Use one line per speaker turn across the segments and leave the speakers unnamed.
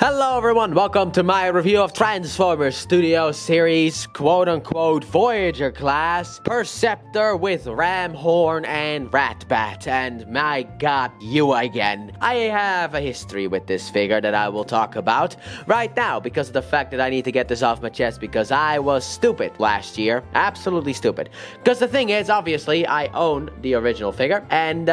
Hello everyone, welcome to my review of Transformers Studio Series quote-unquote Voyager class Perceptor with Ramhorn and Ratbat. And my god, you again. I have a history with this figure that I will talk about right now because of the fact that I need to get this off my chest because I was stupid last year. Absolutely stupid. Because the thing is, obviously, I own the original figure and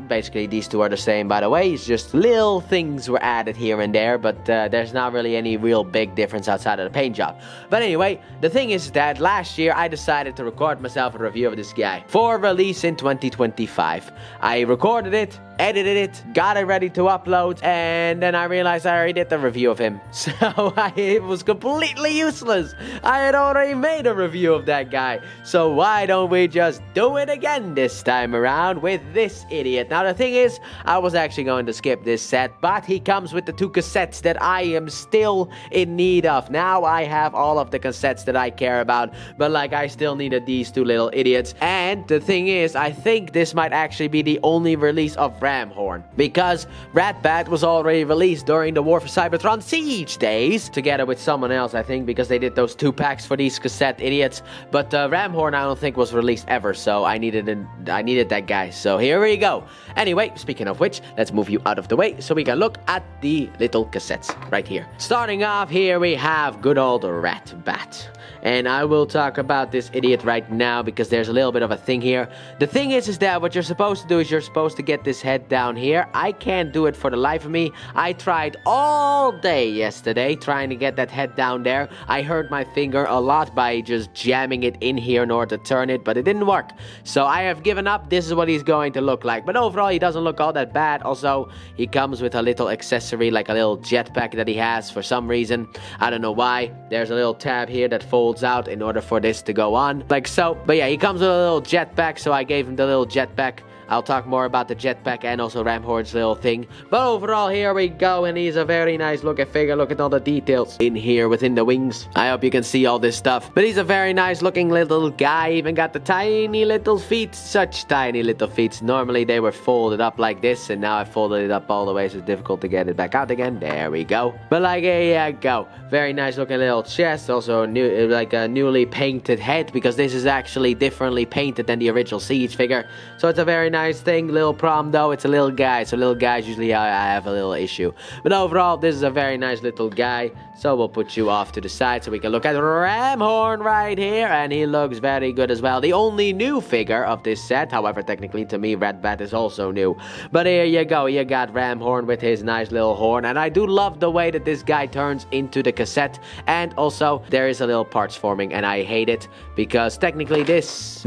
basically these two are the same, by the way. It's just little things were added here and there, but there's not really any real big difference outside of the paint job. But anyway, the thing is that last year I decided to record myself a review of this guy for release in 2025. I recorded it, edited it, got it ready to upload, and then I realized I already did the review of him. So it was completely useless. I had already made a review of that guy. So why don't we just do it again this time around with this idiot? Now the thing is, I was actually going to skip this set, but he comes with the two cassettes that I am still in need of. Now I have all of the cassettes that I care about, but like I still needed these two little idiots. And the thing is, I think this might actually be the only release of Ramhorn, because Ratbat was already released during the War for Cybertron Siege days, together with someone else, I think, because they did those 2 packs for these cassette idiots. But Ramhorn, I don't think was released ever, so I needed that guy. So here we go. Anyway, speaking of which, let's move you out of the way so we can look at the little cassettes right here. Starting off here, we have good old Ratbat. And I will talk about this idiot right now because there's a little bit of a thing here. The thing is that what you're supposed to do is you're supposed to get this head down here. I can't do it for the life of me. I tried all day yesterday trying to get that head down there. I hurt my finger a lot by just jamming it in here in order to turn it, but it didn't work. So I have given up. This is what he's going to look like. But overall, he doesn't look all that bad. Also, he comes with a little accessory, like a little jetpack that he has for some reason. I don't know why. There's a little tab here that folds out in order for this to go on, like so. But yeah, he comes with a little jetpack, so I gave him the little jetpack. I'll talk more about the jetpack and also Ramhorn's little thing. But overall, here we go, and he's a very nice looking figure. Look at all the details in here within the wings. I hope you can see all this stuff. But he's a very nice looking little guy. Even got the tiny little feet. Such tiny little feet. Normally they were folded up like this, and now I folded it up all the way, so it's difficult to get it back out again. There we go. But like, here you go. Very nice looking little chest. Also new, like a newly painted head, because this is actually differently painted than the original Siege figure. So it's a very nice thing. Little problem though, it's a little guy, so little guys usually I have a little issue. But overall, this is a very nice little guy. So we'll put you off to the side so we can look at Ramhorn right here, and he looks very good as well. The only new figure of this set, however, technically to me, Ratbat is also new. But here you go, you got Ramhorn with his nice little horn, and I do love the way that this guy turns into the cassette. And also, there is a little parts forming, and I hate it because technically this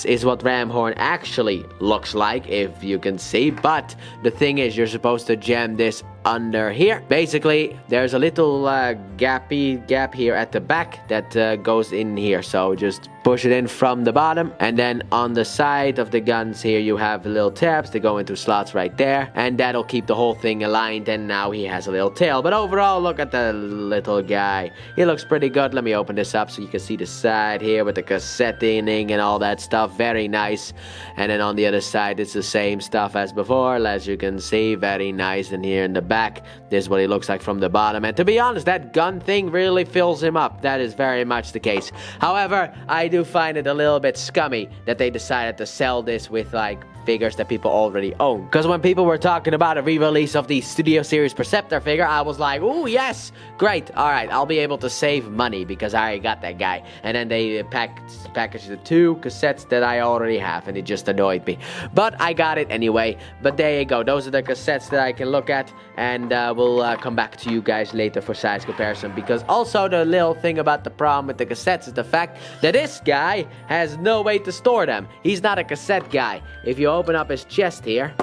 is what Ramhorn actually looks like, if you can see. But the thing is, you're supposed to jam this under here. Basically, there's a little gap here at the back that goes in here. So just push it in from the bottom, and then on the side of the guns here you have little tabs that go into slots right there, and that'll keep the whole thing aligned. And now he has a little tail. But overall, look at the little guy. He looks pretty good. Let me open this up so you can see the side here with the cassetting and all that stuff. Very nice. And then on the other side, it's the same stuff as before, as you can see. Very nice. And here in the back, this is what he looks like from the bottom. And to be honest, that gun thing really fills him up. That is very much the case. However, I do find it a little bit scummy that they decided to sell this with like figures that people already own. Because when people were talking about a re-release of the Studio Series Perceptor figure, I was like, ooh, yes, great. All right, I'll be able to save money because I already got that guy. And then they packaged the 2 cassettes that I already have, and it just annoyed me. But I got it anyway. But there you go. Those are the cassettes that I can look at, and we'll come back to you guys later for size comparison. Because also the little thing about the problem with the cassettes is the fact that this guy has no way to store them. He's not a cassette guy. If you open up his chest here,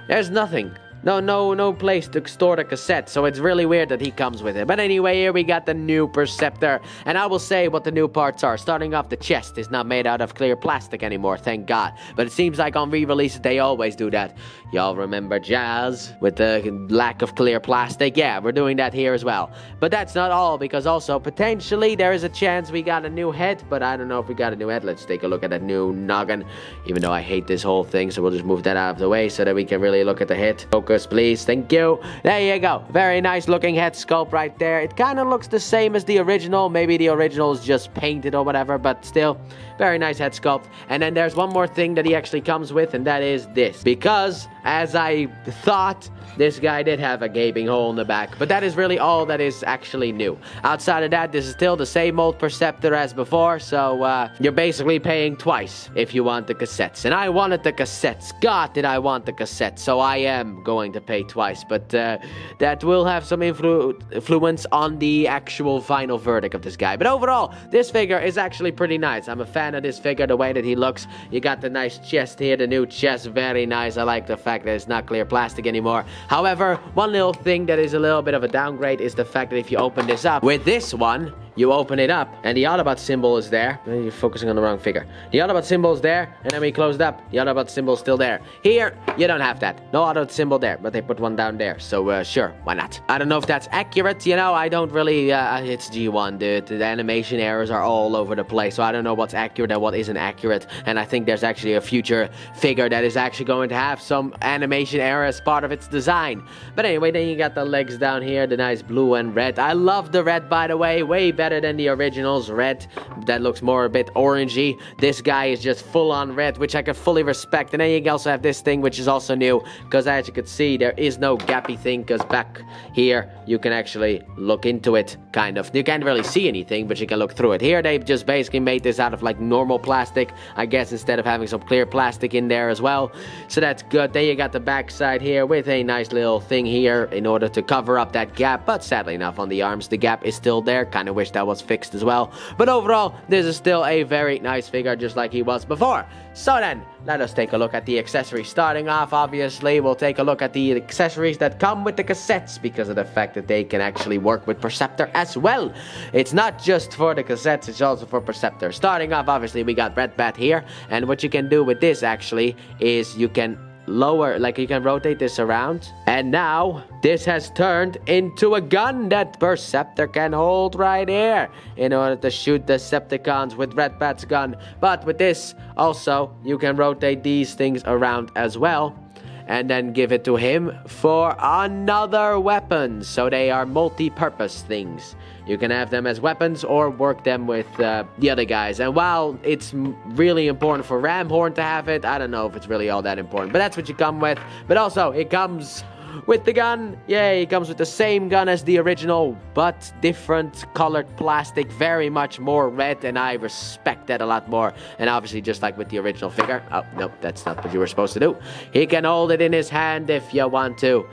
there's nothing. No place to store the cassette, so it's really weird that he comes with it. But anyway, here we got the new Perceptor, and I will say what the new parts are. Starting off, the chest is not made out of clear plastic anymore, thank God. But it seems like on re-releases, they always do that. Y'all remember Jazz with the lack of clear plastic? Yeah, we're doing that here as well. But that's not all, because also, potentially, there is a chance we got a new head, but I don't know if we got a new head. Let's take a look at that new noggin, even though I hate this whole thing, so we'll just move that out of the way so that we can really look at the head. Focus Focus, please. Thank you. There you go. Very nice looking head sculpt right there. It kind of looks the same as the original. Maybe the original is just painted or whatever, but still, very nice head sculpt. And then there's one more thing that he actually comes with, and that is this. Because, as I thought, this guy did have a gaping hole in the back, but that is really all that is actually new. Outside of that, this is still the same old Perceptor as before, so you're basically paying twice if you want the cassettes. And I wanted the cassettes. God, did I want the cassettes, so I am going to pay twice, but that will have some influence on the actual final verdict of this guy. But overall, this figure is actually pretty nice. I'm a fan of this figure, the way that he looks. You got the nice chest here, the new chest, very nice. I like the fact that it's not clear plastic anymore. However, one little thing that is a little bit of a downgrade is the fact that if you open this up, with this one, you open it up, and the Autobot symbol is there. You're focusing on the wrong figure. The Autobot symbol is there, and then we close it up. The Autobot symbol is still there. Here, you don't have that. No Autobot symbol there, but they put one down there. So, sure, why not? I don't know if that's accurate, you know. I don't really, it's G1, dude. The animation errors are all over the place, so I don't know what's accurate and what isn't accurate. And I think there's actually a future figure that is actually going to have some animation error as part of its design. But anyway, then you got the legs down here, the nice blue and red. I love the red, by the way, way better than the original's red. That looks more a bit orangey. This guy is just full on red, which I can fully respect. And then you also have this thing, which is also new, because as you can see, there is no gappy thing, because back here you can actually look into it, kind of. You can't really see anything, but you can look through it. Here they just basically made this out of like normal plastic, I guess, instead of having some clear plastic in there as well. So that's good. Then you got the back side here with a nice little thing here in order to cover up that gap, but sadly enough on the arms the gap is still there. Kind of wish that was fixed as well, but overall this is still a very nice figure, just like he was before. So then let us take a look at the accessories. Starting off, obviously, we'll take a look at the accessories that come with the cassettes, because of the fact that they can actually work with Perceptor as well. It's not just for the cassettes, it's also for Perceptor. Starting off, obviously, we got Ratbat here, and what you can do with this actually is you can lower, like you can rotate this around, and now this has turned into a gun that Perceptor can hold right here in order to shoot Decepticons with Ratbat's gun. But with this also you can rotate these things around as well, and then give it to him for another weapon. So they are multi-purpose things. You can have them as weapons or work them with the other guys. And while it's really important for Ramhorn to have it, I don't know if it's really all that important. But that's what you come with. But also, it comes with the gun. Yay, it comes with the same gun as the original, but different colored plastic. Very much more red, and I respect that a lot more. And obviously, just like with the original figure. Oh, nope, that's not what you were supposed to do. He can hold it in his hand if you want to.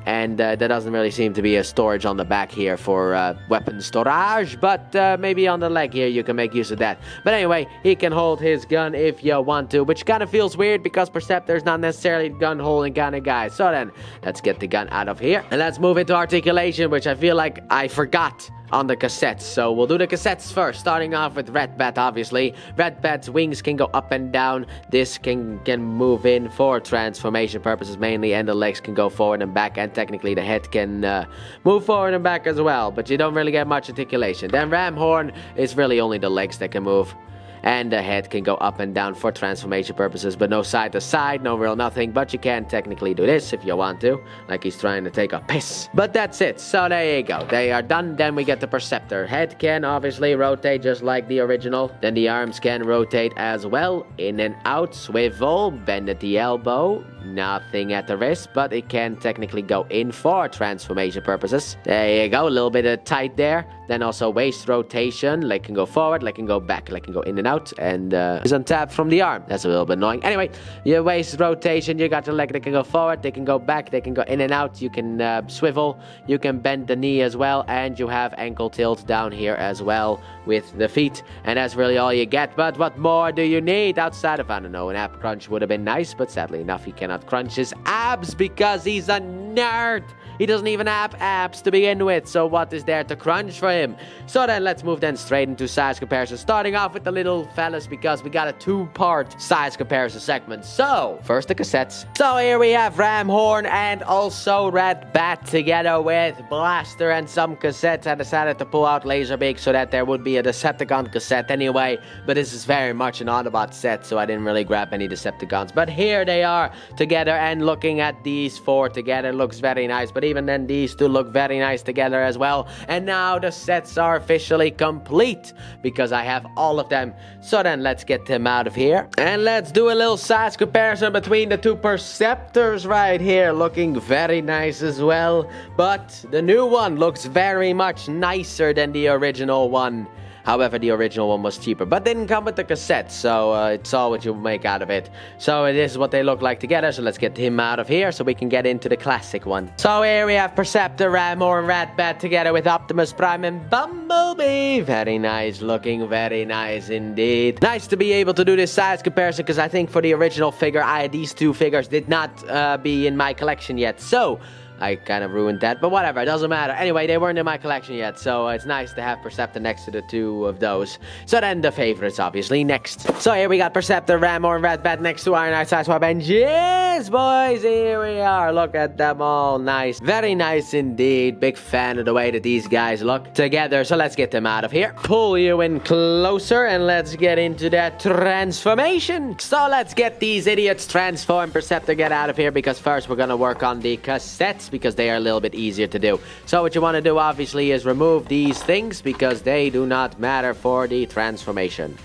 And there doesn't really seem to be a storage on the back here for weapon storage, but maybe on the leg here you can make use of that. But anyway, he can hold his gun if you want to, which kind of feels weird because Perceptor's not necessarily gun holding kind of guy. So then, let's get the gun out of here, and let's move into articulation, which I feel like I forgot on the cassettes. So we'll do the cassettes first, starting off with Ratbat, obviously. Ratbat's wings can go up and down. This can move in for transformation purposes mainly, and the legs can go forward and back, and technically the head can move forward and back as well, but you don't really get much articulation. Then Ramhorn is really only the legs that can move, and the head can go up and down for transformation purposes, but no side to side, no real nothing. But you can technically do this if you want to, like he's trying to take a piss. But that's it. So there you go. They are done. Then we get the Perceptor. Head can obviously rotate just like the original. Then the arms can rotate as well. In and out, swivel, bend at the elbow. Nothing at the wrist, but it can technically go in for transformation purposes. There you go. A little bit of tight there. Then also waist rotation. Leg can go forward, leg can go back, leg can go in and out, and is untapped from the arm. That's a little bit annoying. Anyway, your waist rotation, you got the leg that can go forward, they can go back, they can go in and out. You can swivel, you can bend the knee as well, and you have ankle tilt down here as well with the feet. And that's really all you get. But what more do you need outside of, I don't know, an ab crunch would have been nice, but sadly enough, he cannot crunch his abs because he's a nerd. He doesn't even have apps to begin with, so what is there to crunch for him? So then let's move then straight into size comparison, starting off with the little fellas because we got a two-part size comparison segment. So, first the cassettes. So here we have Ramhorn and also Ratbat together with Blaster and some cassettes. I decided to pull out Laserbeak so that there would be a Decepticon cassette anyway, but this is very much an Autobot set, so I didn't really grab any Decepticons. But here they are together, and looking at these four together looks very nice, but even then these two look very nice together as well. And now the sets are officially complete because I have all of them. So then let's get them out of here and let's do a little size comparison between the two Perceptors right here, looking very nice as well, but the new one looks very much nicer than the original one. However, the original one was cheaper, but didn't come with the cassette, so it's all what you make out of it. So this is what they look like together, so let's get him out of here so we can get into the classic one. So here we have Perceptor Ramhorn Ratbat together with Optimus Prime and Bumblebee. Very nice looking, very nice indeed. Nice to be able to do this size comparison, because I think for the original figure, these two figures did not be in my collection yet, so I kind of ruined that, but whatever, it doesn't matter. Anyway, they weren't in my collection yet, so it's nice to have Perceptor next to the two of those. So then the favorites, obviously, next. So here we got Perceptor, Ramhorn, Ratbat next to Ironite, Sideswipe, and yes, boys, here we are. Look at them all, nice. Very nice indeed. Big fan of the way that these guys look together, so let's get them out of here. Pull you in closer, and let's get into that transformation. So let's get these idiots transformed. Perceptor, get out of here, because first we're gonna work on the cassettes, because they are a little bit easier to do. So what you want to do obviously is remove these things because they do not matter for the transformation.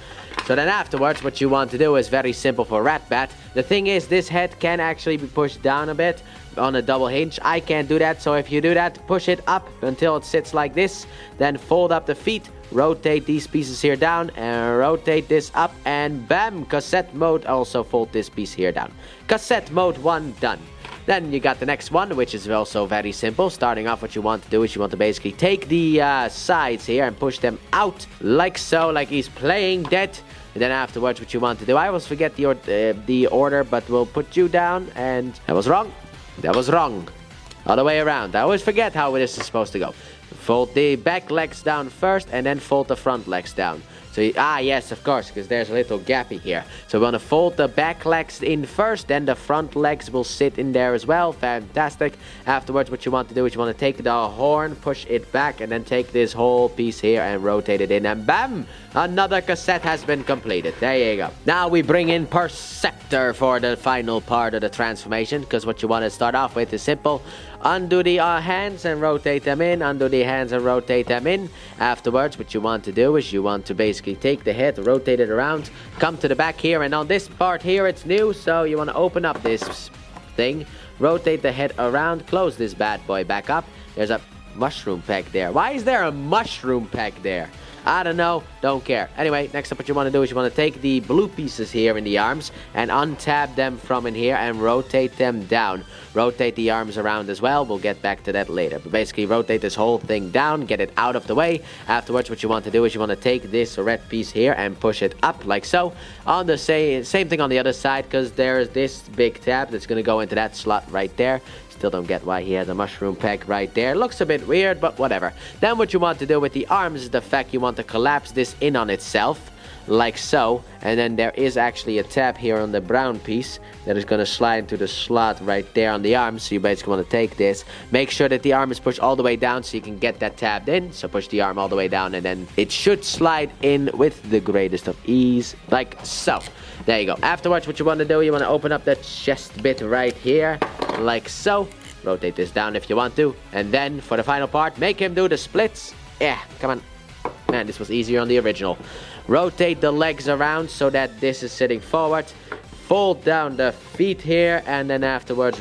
So then afterwards what you want to do is very simple for Ratbat. The thing is, this head can actually be pushed down a bit on a double hinge. I can't do that, so if you do that, push it up until it sits like this, then fold up the feet, rotate these pieces here down, and rotate this up, and bam, cassette mode. Also fold this piece here down. Cassette mode 1 done. Then you got the next one, which is also very simple. Starting off, what you want to do is you want to basically take the sides here and push them out like so, like he's playing dead. And then afterwards, what you want to do, I always forget the order, but we'll put you down, and that was wrong. That was wrong. Other way around. I always forget how this is supposed to go. Fold the back legs down first, and then fold the front legs down. So, yes, of course, because there's a little gappy here. So we want to fold the back legs in first, then the front legs will sit in there as well. Fantastic. Afterwards, what you want to do is you want to take the horn, push it back, and then take this whole piece here and rotate it in, and bam! Another cassette has been completed. There you go. Now we bring in Perceptor for the final part of the transformation, because what you want to start off with is simple. Undo the hands and rotate them in. Undo the hands and rotate them in. Afterwards, what you want to do is you want to basically take the head, rotate it around, come to the back here, and on this part here it's new, so you want to open up this thing, rotate the head around, close this bad boy back up. There's a mushroom pack there. Why is there a mushroom pack there? I don't know, don't care. Anyway, next up what you want to do is you want to take the blue pieces here in the arms and untab them from in here and rotate them down. Rotate the arms around as well, we'll get back to that later. But basically rotate this whole thing down, get it out of the way. Afterwards what you want to do is you want to take this red piece here and push it up like so. On the same thing on the other side, because there's this big tab that's going to go into that slot right there. Still don't get why he has a mushroom pack right there. Looks a bit weird, but whatever. Then what you want to do with the arms is the fact you want to collapse this in on itself, like so. And then there is actually a tab here on the brown piece that is going to slide into the slot right there on the arm. So you basically want to take this, make sure that the arm is pushed all the way down so you can get that tabbed in. So push the arm all the way down and then it should slide in with the greatest of ease, like so. There you go. Afterwards, what you want to do, you want to open up that chest bit right here, like so. Rotate this down if you want to. And then, for the final part, make him do the splits. Yeah, come on. Man, this was easier on the original. Rotate the legs around so that this is sitting forward. Fold down the feet here. And then afterwards,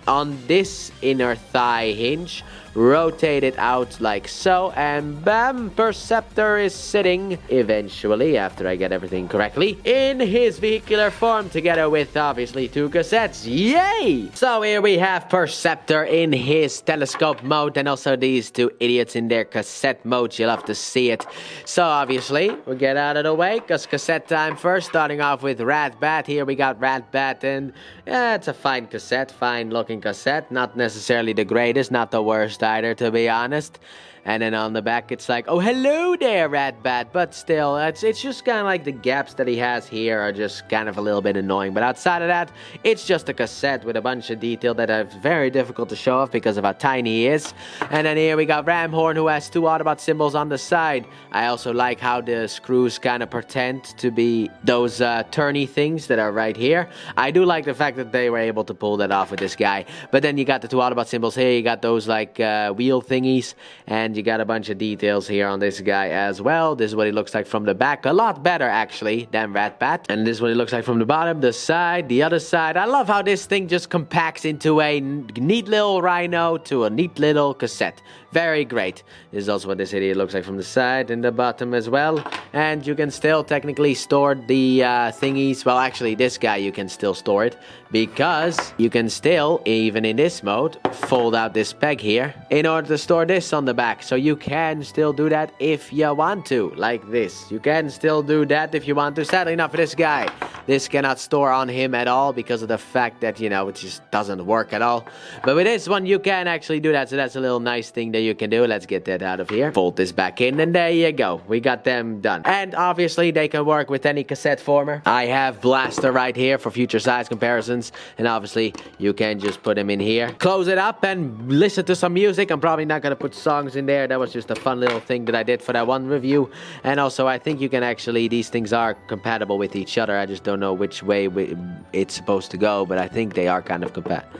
on this inner thigh hinge, rotate it out like so, and bam, Perceptor is sitting eventually, after I get everything correctly, in his vehicular form together with obviously two cassettes. Yay! So here we have Perceptor in his telescope mode and also these two idiots in their cassette mode. You'll have to see it. So obviously we'll get out of the way because cassette time first, starting off with Ratbat. Here we got Ratbat, and yeah, it's a fine cassette, fine fine looking cassette. Not necessarily the greatest, not the worst either, to be honest. And then on the back, it's like, oh, hello there, Ratbat. But still, it's just kind of like the gaps that he has here are just kind of a little bit annoying. But outside of that, it's just a cassette with a bunch of detail that are very difficult to show off because of how tiny he is. And then here we got Ramhorn, who has 2 Autobot symbols on the side. I also like how the screws kind of pretend to be those turny things that are right here. I do like the fact that they were able to pull that off with this guy. But then you got the 2 Autobot symbols here. You got those like wheel thingies. And you got a bunch of details here on this guy as well. This is what he looks like from the back. A lot better, actually, than Ratbat. And this is what he looks like from the bottom, the side, the other side. I love how this thing just compacts into a neat little Rhino to a neat little cassette. Very great. This is also what this idiot looks like from the side and the bottom as well. And you can still technically store the thingies. Well, actually, this guy, you can still store it. Because you can still, even in this mode, fold out this peg here in order to store this on the back. So you can still do that if you want to, like this. You can still do that if you want to. Sadly enough for this guy, this cannot store on him at all because of the fact that, you know, it just doesn't work at all. But with this one, you can actually do that. So that's a little nice thing that you can do. Let's get that out of here. Fold this back in, and there you go. We got them done. And obviously, they can work with any cassette former. I have Blaster right here for future size comparisons. And obviously, you can just put them in here. Close it up and listen to some music. I'm probably not going to put songs in there. That was just a fun little thing that I did for that one review. And also, I think you can actually, these things are compatible with each other. I just don't know which way it's supposed to go, but I think they are kind of compatible.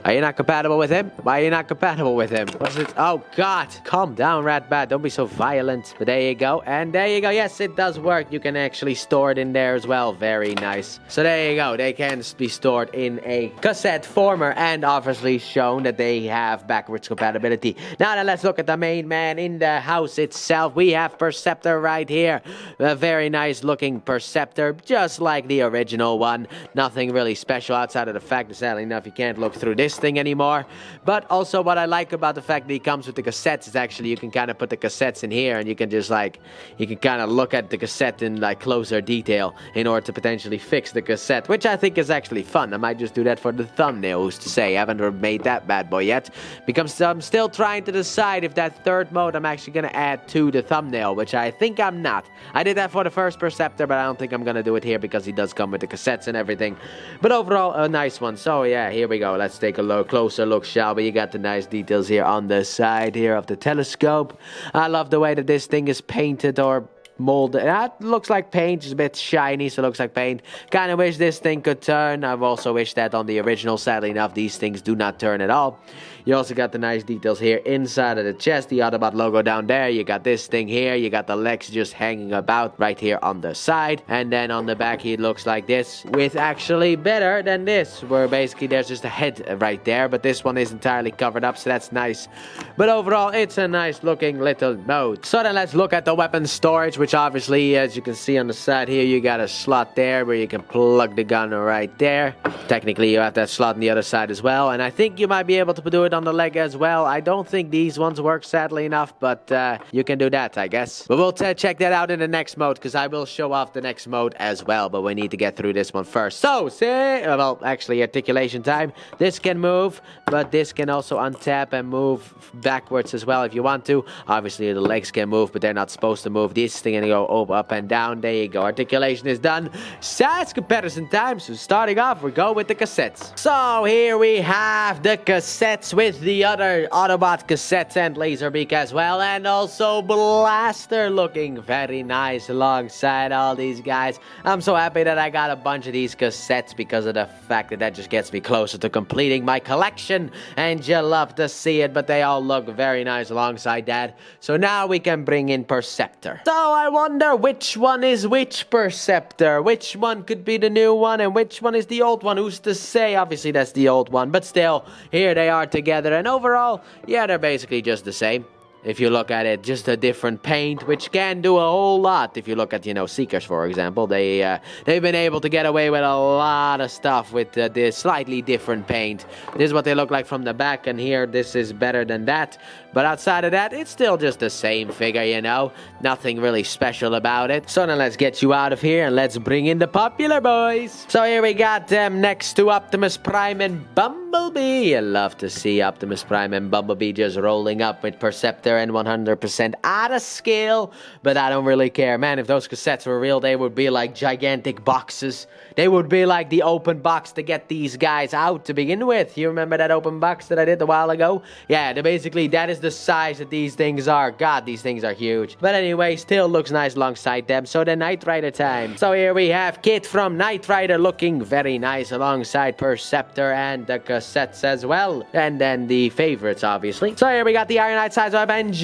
Are you not compatible with him? Why are you not compatible with him? What's it? Oh, God. Calm down, Ratbat. Don't be so violent. But there you go. And there you go. Yes, it does work. You can actually store it in there as well. Very nice. So there you go. They can be stored in a cassette former and obviously shown that they have backwards compatibility. Now then, let's look at the main man in the house itself. We have Perceptor right here. A very nice looking Perceptor, just like the original one. Nothing really special outside of the fact that, sadly enough, you can't look through this thing anymore. But also what I like about the fact that he comes with the cassettes is actually you can kind of put the cassettes in here and you can just like, you can kind of look at the cassette in like closer detail in order to potentially fix the cassette, which I think is actually fun. I might just do that for the thumbnail, who's to say. I haven't made that bad boy yet, because I'm still trying to decide if that third mode I'm actually going to add to the thumbnail, which I think I'm not. I did that for the first Perceptor, but I don't think I'm going to do it here because he does come with the cassettes and everything. But overall, a nice one. So yeah, here we go. Let's take a closer look, shall we? You got the nice details here on the side here of the telescope. I love the way that this thing is painted or molded. That looks like paint. It's a bit shiny, so it looks like paint. Kind of wish this thing could turn. I've also wished that on the original. Sadly enough, these things do not turn at all. You also got the nice details here inside of the chest, the Autobot logo down there. You got this thing here. You got the legs just hanging about right here on the side. And then on the back, he looks like this, with actually better than this, where basically there's just a head right there. But this one is entirely covered up, so that's nice. But overall, it's a nice looking little mode. So then let's look at the weapon storage, which obviously, as you can see on the side here, you got a slot there where you can plug the gun right there. Technically, you have that slot on the other side as well. And I think you might be able to do it on the leg as well. I don't think these ones work, sadly enough, but you can do that, I guess. But we'll check that out in the next mode, because I will show off the next mode as well, but we need to get through this one first. So, well, actually, articulation time. This can move, but this can also untap and move backwards as well if you want to. Obviously, the legs can move, but they're not supposed to move. This thing can go up and down. There you go. Articulation is done. Size comparison time. So starting off, we go with the cassettes. So here we have the cassettes with the other Autobot cassettes and Laserbeak as well, and also Blaster looking very nice alongside all these guys. I'm so happy that I got a bunch of these cassettes because of the fact that just gets me closer to completing my collection, and you love to see it, but they all look very nice alongside that. So now we can bring in Perceptor. So I wonder which one is which Perceptor, which one could be the new one and which one is the old one. Who's to say? Obviously that's the old one, but still, here they are together. And overall, yeah, they're basically just the same. If you look at it, just a different paint, which can do a whole lot. If you look at, you know, Seekers, for example, they've been able to get away with a lot of stuff with this slightly different paint. This is what they look like from the back, and here, this is better than that. But outside of that, it's still just the same figure, you know. Nothing really special about it. So now let's get you out of here and let's bring in the popular boys. So here we got them next to Optimus Prime and Bumblebee. I love to see Optimus Prime and Bumblebee just rolling up with Perceptor and 100% out of scale. But I don't really care. Man, if those cassettes were real, they would be like gigantic boxes. They would be like the open box to get these guys out to begin with. You remember that open box that I did a while ago? Yeah, basically that is the size that these things are. God, these things are huge. But anyway, still looks nice alongside them. So the Knight Rider time. So here we have Kit from Knight Rider looking very nice alongside Perceptor and the cassettes as well. And then the favorites, obviously. So here we got the Iron Knight size up and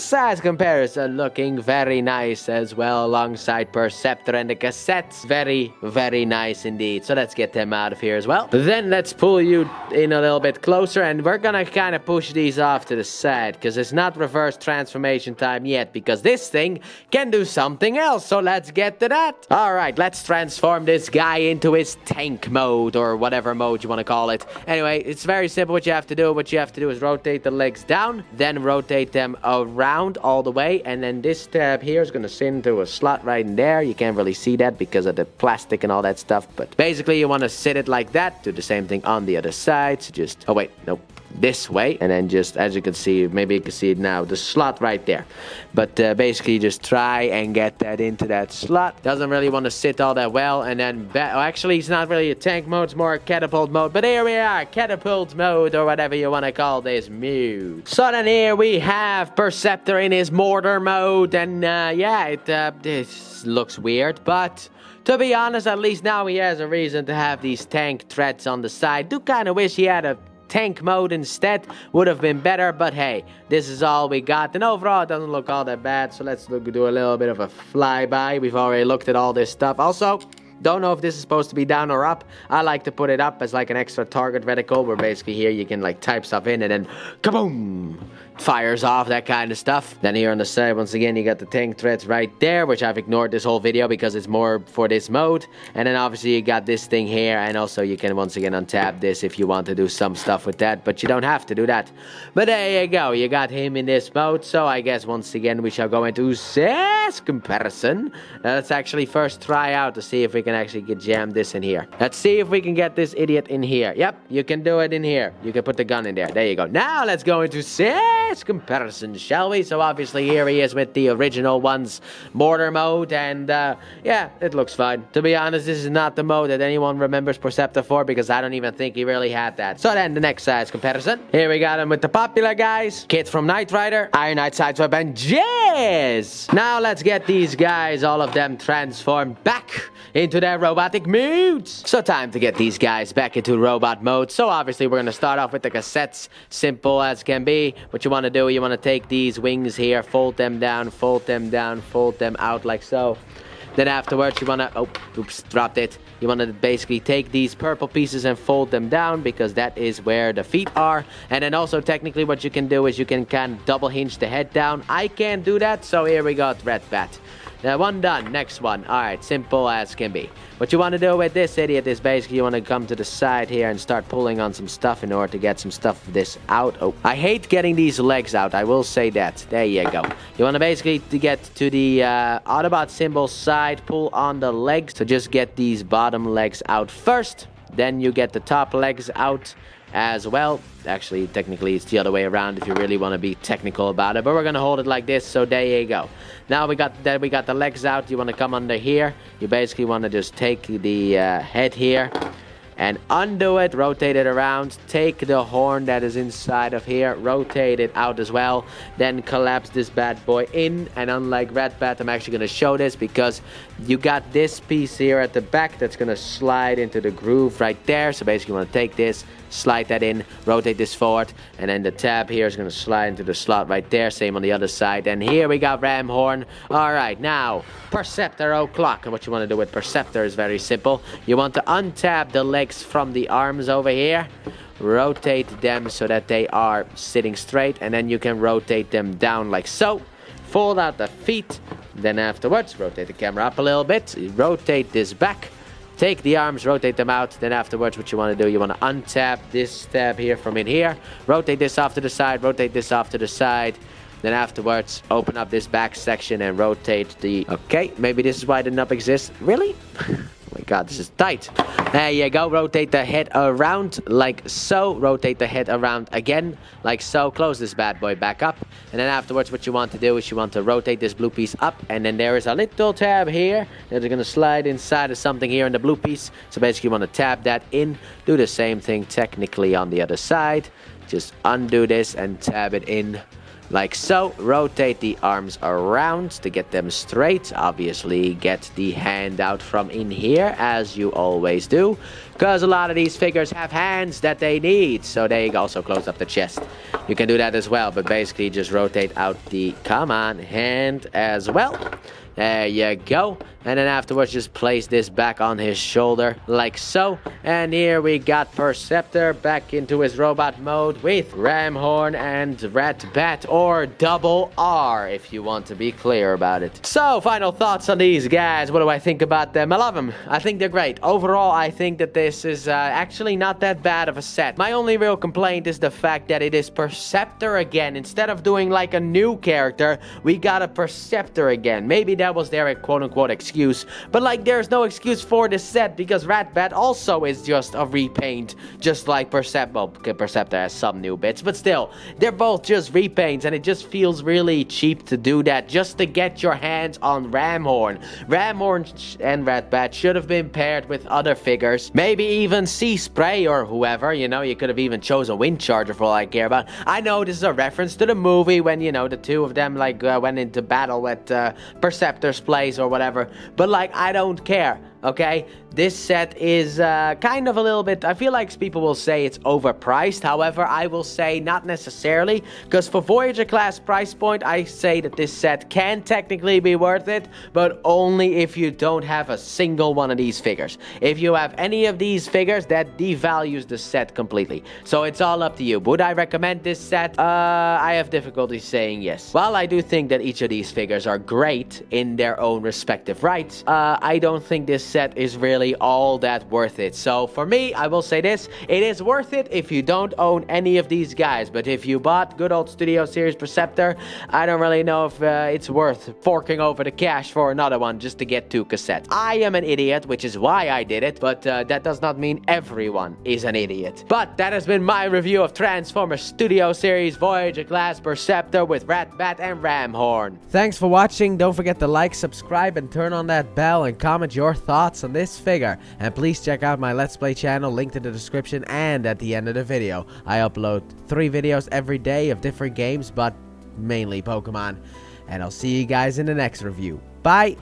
size comparison looking very nice as well alongside Perceptor and the cassettes. Very, very nice indeed. So let's get them out of here as well. Then let's pull you in a little bit closer and we're gonna kind of push these off to the side because it's not reverse transformation time yet because this thing can do something else. So let's get to that. Alright, let's transform this guy into his tank mode or whatever mode you want to call it. Anyway, it's very simple what you have to do. What you have to do is rotate the legs down, then rotate them around all the way, and then this tab here is going to sit into a slot right in there. You can't really see that because of the plastic and all that stuff, but basically you want to sit it like that. Do the same thing on the other side. So just, oh wait, nope. This way, and then just, as you can see, maybe you can see it now, the slot right there. But basically just try and get that into that slot. Doesn't really want to sit all that well, and then actually it's not really a tank mode, it's more a catapult mode. But here we are, catapult mode, or whatever you want to call this mode. So then here we have Perceptor in his mortar mode, and yeah, this looks weird, but to be honest, at least now he has a reason to have these tank threads on the side. Do kind of wish he had a tank mode instead, would have been better, but hey, this is all we got, and overall it doesn't look all that bad. So let's do a little bit of a flyby. We've already looked at all this stuff. Also, don't know if this is supposed to be down or up. I like to put it up as like an extra target reticle, where basically here you can like type stuff in and then kaboom, fires off, that kind of stuff. Then here on the side, once again, you got the tank threads right there, which I've ignored this whole video because it's more for this mode. And then obviously you got this thing here, and also you can once again untap this if you want to do some stuff with that, but you don't have to do that. But there you go, you got him in this mode. So I guess once again we shall go into size comparison. Let's actually first try out to see if we can actually get jammed this in here. Let's see if we can get this idiot in here. Yep, you can do it in here. You can put the gun in there. There you go. Now let's go into size comparison, shall we? So obviously here he is with the original one's mortar mode, and yeah, it looks fine. To be honest, this is not the mode that anyone remembers Perceptor for, because I don't even think he really had that. So then the next size comparison. Here we got him with the popular guys. Kit from Knight Rider, Iron Knight Sideswipe, and Jizz. Now let's get these guys, all of them, transformed back into their robotic modes. So time to get these guys back into robot mode. So obviously we're going to start off with the cassettes, simple as can be. What you want to do, you want to take these wings here, fold them down, fold them down, fold them out like so. Then afterwards you want to, oh, oops, dropped it. You want to basically take these purple pieces and fold them down, because that is where the feet are. And then also technically what you can do is you can kind of double hinge the head down. I can't do that, so here we got Ratbat. Now one done, next one. Alright, simple as can be. What you want to do with this idiot is basically you want to come to the side here and start pulling on some stuff in order to get some stuff of this out. Oh, I hate getting these legs out, I will say that. There you go. You want to basically to get to the Autobot symbol side, pull on the legs. So just get these bottom legs out first. Then you get the top legs out as well. Actually, technically it's the other way around if you really want to be technical about it, but we're gonna hold it like this. So there you go. Now we got the legs out. You want to come under here. You basically want to just take the head here and undo it, rotate it around, take the horn that is inside of here, rotate it out as well, then collapse this bad boy in. And unlike Ratbat, I'm actually going to show this because you got this piece here at the back that's going to slide into the groove right there. So basically you want to take this, slide that in, rotate this forward, and then the tab here is going to slide into the slot right there. Same on the other side. And here we got Ramhorn. Alright, now Perceptor O'Clock. And what you want to do with Perceptor is very simple. You want to untap the legs from the arms over here, rotate them so that they are sitting straight, and then you can rotate them down like so. Fold out the feet, then afterwards rotate the camera up a little bit, rotate this back, take the arms, rotate them out. Then afterwards, what you want to do, you want to untap this tab here from in here. Rotate this off to the side, rotate this off to the side. Then afterwards, open up this back section and rotate the... Okay, maybe this is why it did not exist. Really? Oh my god, this is tight. There you go. Rotate the head around like so. Rotate the head around again like so. Close this bad boy back up. And then afterwards, what you want to do is you want to rotate this blue piece up. And then there is a little tab here that is going to slide inside of something here in the blue piece. So basically, you want to tab that in. Do the same thing technically on the other side. Just undo this and tab it in. Like so. Rotate the arms around to get them straight. Obviously, get the hand out from in here, as you always do. Because a lot of these figures have hands that they need. So there you go. Also close up the chest. You can do that as well. But basically, just rotate out the, come on, hand as well. There you go. And then afterwards, just place this back on his shoulder, like so. And here we got Perceptor back into his robot mode with Ramhorn and Ratbat, or double R, if you want to be clear about it. So, final thoughts on these guys. What do I think about them? I love them. I think they're great. Overall, I think that this is actually not that bad of a set. My only real complaint is the fact that it is Perceptor again. Instead of doing like a new character, we got a Perceptor again. Maybe that was their quote-unquote excuse, but like there's no excuse for this set because Ratbat also is just a repaint, just like Perceptor. Well, Perceptor has some new bits, but still, they're both just repaints, and it just feels really cheap to do that just to get your hands on Ramhorn. Ramhorn and Ratbat should have been paired with other figures, maybe even Sea Spray or whoever, you know. You could have even chosen Wind Charger for all I care about. I know this is a reference to the movie when, you know, the two of them like went into battle at Perceptor's place or whatever, but like I don't care. Okay, this set is kind of a little bit, I feel like people will say it's overpriced. However, I will say not necessarily, because for Voyager class price point, I say that this set can technically be worth it, but only if you don't have a single one of these figures. If you have any of these figures, that devalues the set completely. So it's all up to you. Would I recommend this set? I have difficulty saying yes. While I do think that each of these figures are great in their own respective rights, I don't think this set is really all that worth it. So for me, I will say this: it is worth it if you don't own any of these guys, but if you bought good old Studio Series Perceptor, I don't really know if it's worth forking over the cash for another one just to get two cassettes. I am an idiot, which is why I did it, but that does not mean everyone is an idiot. But that has been my review of Transformers Studio Series Voyager class Perceptor with Ratbat and Ramhorn. Thanks for watching. Don't forget to like, subscribe, and turn on that bell, and comment your thoughts on this figure. And please check out my Let's Play channel, linked in the description and at the end of the video. I upload 3 videos every day of different games, but mainly Pokemon. And I'll see you guys in the next review. Bye!